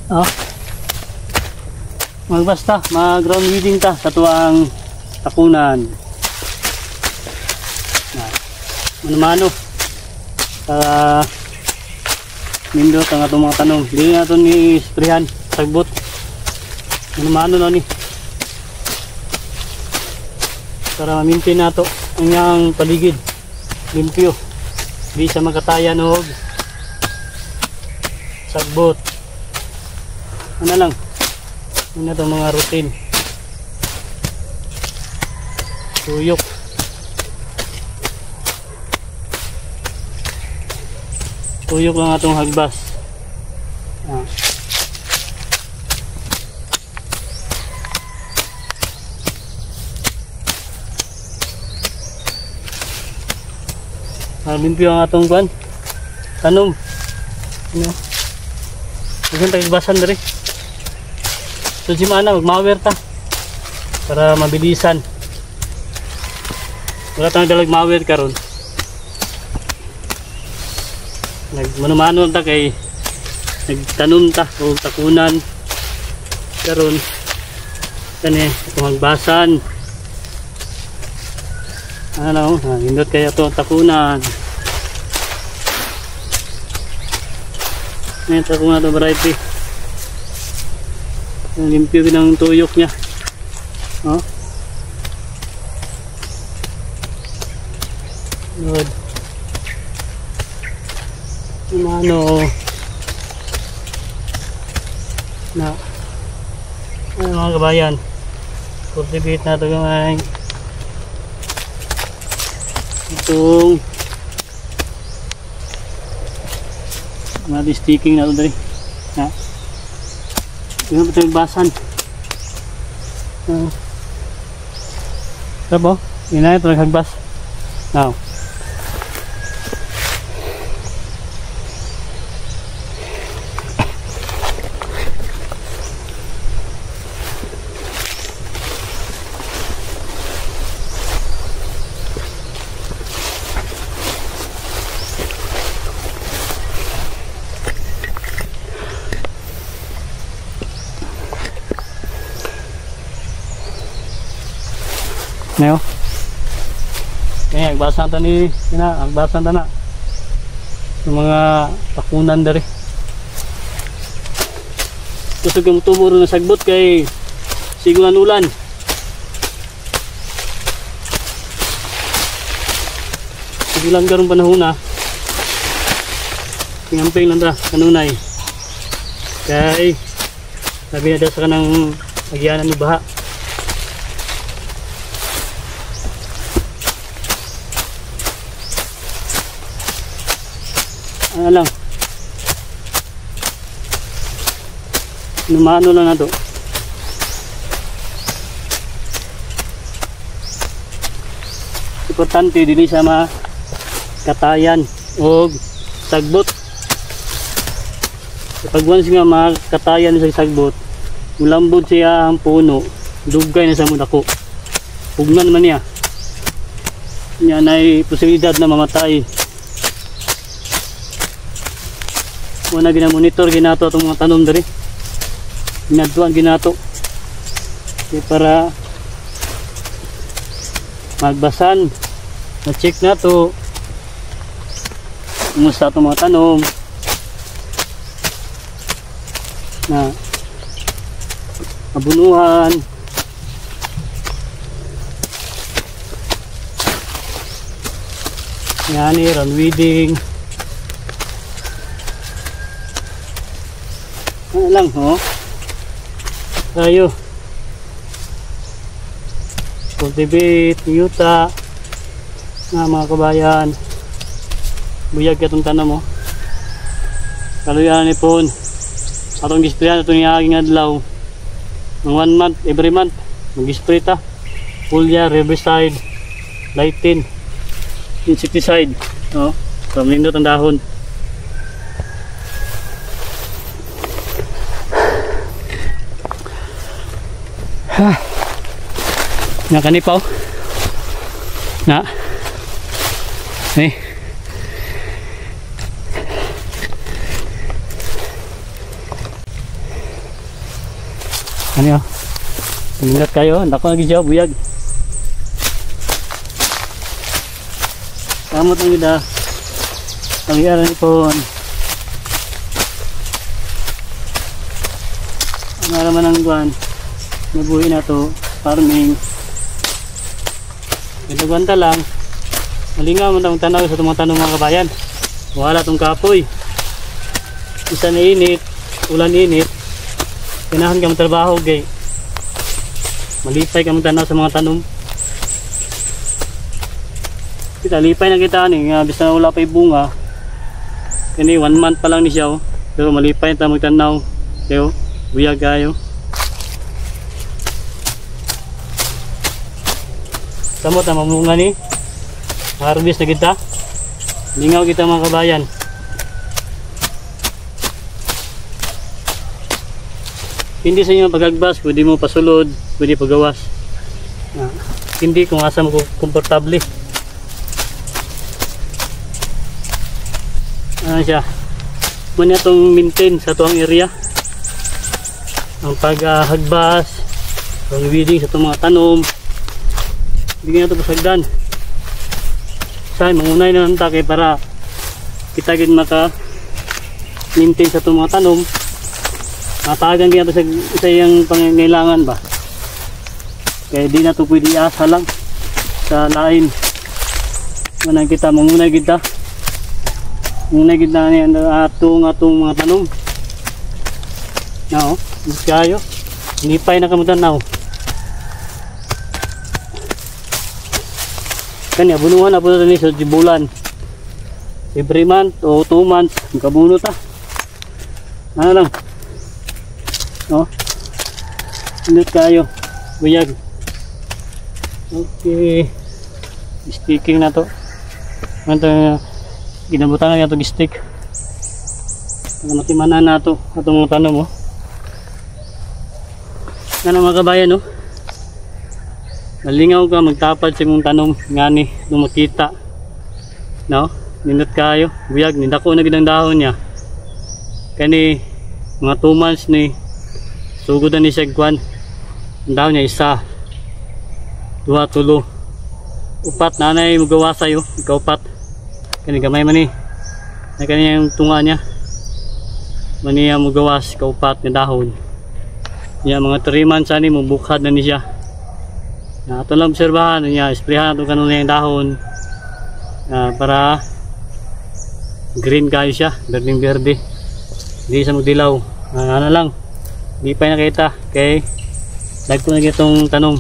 Oh. Magbasta, mag-ground weeding ta sa tuwang takunan. Mano-mano. Para nindot ang atong mga tanong. Hindi na ito ni-sprayhan. Sagbot. Mano-mano na ni. Para ma-maintain na ito ang iyang paligid. Limpyo. Hindi siya magkatayan o sagbot. Ano lang. Ano itong mga routine. Tuyok. Tuyok lang atong hagbas. Limpyo ang atong kuan. Tanom. Ano? Isang tagbasan diri. So si mana magmawer ta para mabilisan. Wala tayong dalag mawer karon. Nagmano-mano ta kay nagtanom ta o takunan karon. Kani itong hagbasan. Ano, hindot kaya to takunan. May takunan to variety. Limpyo din ang tuyok niya. Oh. Good. Ano na mga kabayan, cultivate na ito ngayon itong mga sticking na ito dali na yun pa ito yung basan sabo yun na ito naghagbas now Neo. Kaya agbasan ta ni agbasan ta na. Yung mga takunan dari. Kusog yung tubo ron na sagbot kay siguran ulan. Sigulan karong panahon na. Tingamping lang ta kanunay. Kay sabi na sa kanang agyanan ni baha. Ano lang numano lang na to importante dili sa makatayan o sagbot kapag once nga makatayan sa sagbot mulambod siya ang puno dugay na sa mudako pugnan man niya yan ay posibilidad na mamatay. Muna ginamonitor ginato itong mga tanom dari ginatuan ginato para magbasan na check na to kumusta itong mga tanom na abunuhan yan run weeding. Ano lang ho tayo cultivate yuta na mga kabayan buyag katong tanam mo kaluyan ipon atong gisprayan atong iaging adlaw ng 1 month every month mag-spray ta foliar, herbicide, lightin, insecticide no from lindot ang dahon. Nakanipaw na Ano yun? Ingat kayo. Dako lagi siya buyag. Kamot ang gida. Pangyaran ni po. Ano naman ang guwan? Nabuhi na to. Farming. Ito gwanta lang. Malinga mo itong tanaw sa itong mga tanong mga kabayan. Wala itong kapoy. Isa na init. Ulan init. Kinahan ka mong trabaho gay. Malipay ka mong tanaw sa mga tanong. Kita lipay na kita ni. Bisa na wala pa yung bunga. Kani 1 month pa lang ni siya. Pero malipay na magtanaw. Kaya buyag kayo. Samot na mamunga ni. Harvest na kita. Lingaw kita mga kabayan. Hindi sa inyo pagagbas, pwede mo pasulod, pwede pagawas. Hindi kung asa mo komportable. Ano siya? Muna itong maintain sa tuwang area. Ang paghagbas, ang weeding sa itong mga tanom. Bigyan na ito pasagdan. Saan, mangunay na ng take para kita gid maka maintain sa itong mga tanom. Matagan kaya ito sa isa yung pangangailangan ba. Kaya di na ito pwede asa lang sa lain. Manang kita, mangunay kita. Mangunay kita niya atong mga tanom. No, mas kayo. Nipay na kamutan na. Kanya, bunuhan na po ito sa bulan. Every month o 2 months, magkabuno ta. Ano lang. No? Init kayo. Buyag. Okay. Sticking na to. Ano ginabutan na itong stick. Matimanan na ito. Itong mga tanong mo. Ano mga kabayan, no? Nalingaw ka, magtapad sa mong tanom nga ni nung makita. No? Nindot kayo. Buyag, nindako na gidang dahon niya. Kani mga 2 months ni sugod na ni siya kwan. Ang dahon niya isa. 2, 3. Upat na anay magawasayo. Ika-upat. Kani gamay man ni. Na kani yung tunga niya. Maniya magawas. Ika-upat na dahon. Niya mga 3 months ani mubukad na ni siya. Ito lang obserbahan niya, isprehan ito kanuna yung dahon para green kayo siya, berdeng berde, hindi sa magdilaw. Ano lang, hindi pa nakita kay lag ko na itong tanong.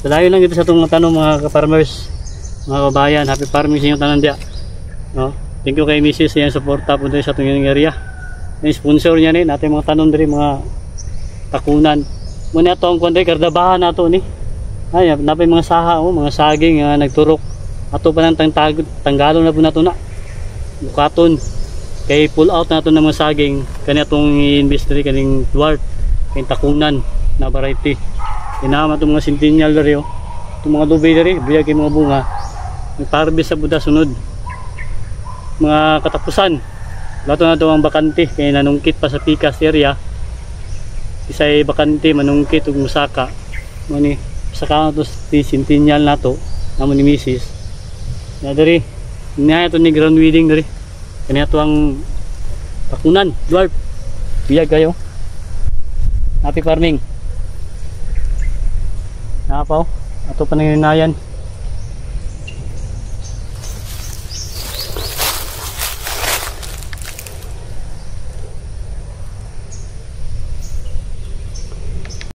Salayo lang ito sa itong tanong mga ka-farmers, mga kabayan. Happy farming sa inyong tanan dia, no? Thank you kay Mrs. sa iyang suporta po sa itong area. Yung sponsor niya ni natin mga tanong din, mga takunan. Muna ito ang kuwanday, kardabahan na ito ni. Ay, napay mga saha, mga saging nagturok. Ato pa ng tanggalon na po na ito na. Bukaton. Kay pull out na ito ng mga saging. Kanya itong industry, kaning dwarf. Kayong takunan na variety. Inama itong mga centennial dari. Itong mga dubay dari, buyag yung mga bunga. Nagparbis sa Buddha sunod. Mga katapusan. Lato na ito ang bakante. Kaya nanungkit pa sa Picas area. Isa'y bakante, manungkit ug musaka. Mani, saka ito si centennial na ito, naman ni Mrs. Na dari, niya ito ni ground weeding dari. Kanya ito ang takunan, dwarf. Biyag kayo. Happy farming. Napaw, ito pa nangyayanayan.